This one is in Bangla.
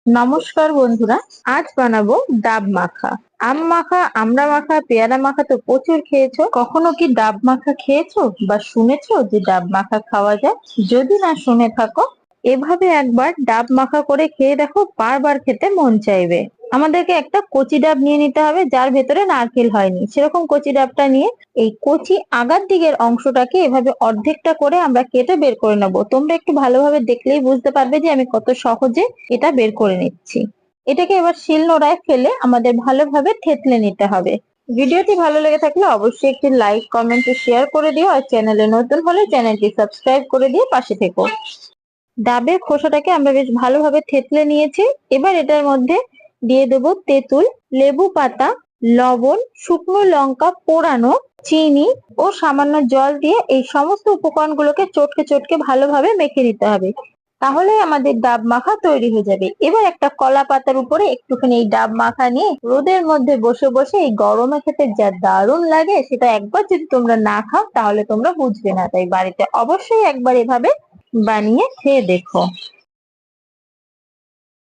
নমস্কার বন্ধুরা, আজ বানাবো ডাব মাখা। আম মাখা, আমড়া মাখা, পেয়ারা মাখা তো প্রচুর খেয়েছো। কখনো কি ডাব মাখা খেয়েছো বা শুনেছো যে ডাব মাখা খাওয়া যায়? যদি না শুনে থাকো, এভাবে একবার ডাব মাখা করে খেয়ে দেখো, বারবার খেতে মন চাইবে। আমাদেরকে একটা কচি ডাব নিয়ে নিতে হবে, যার ভেতরে নারকেল হয়নি, সেরকম কচি ডাবটা নিয়ে এই কচি আগার দিকের অংশটাকে এভাবে অর্ধেকটা করে আমরা কেটে বের করে নেবো। তোমরা একটু ভালোভাবে দেখলেই বুঝতে পারবে যে আমি কত সহজে এটা বের করে নিচ্ছি। এটাকে এবার শিল নোড়ায় ফেলে আমাদের ভালোভাবে থেতলে নিতে হবে। ভিডিওটি ভালো লেগে থাকলে অবশ্যই একটি লাইক, কমেন্ট ও শেয়ার করে দিও, আর চ্যানেলে নতুন হলে চ্যানেলটি সাবস্ক্রাইব করে দিয়ে পাশে থেকো। ডাবের খোসাটাকে আমরা বেশ ভালোভাবে থেতলে নিয়েছি। এবার এটার মধ্যে দিয়ে দেবো তেঁতুল, লেবু পাতা, লবণ, শুকনো লঙ্কা পোড়ানো, চিনি ও সামান্য জল দিয়ে এই সমস্ত উপকরণগুলোকে চটকে চটকে ভালোভাবে মেখে নিতে হবে। তাহলে আমাদের ডাব মাখা তৈরি হয়ে যাবে। এবার একটা কলা পাতার উপরে একটুখানি এই ডাব মাখা নিয়ে রোদের মধ্যে বসে বসে এই গরমে খেতে যা দারুণ লাগে, সেটা একবার যদি তোমরা না খাও তাহলে তোমরা বুঝবে না। তাই বাড়িতে অবশ্যই একবার এভাবে বানিয়ে খেয়ে দেখো।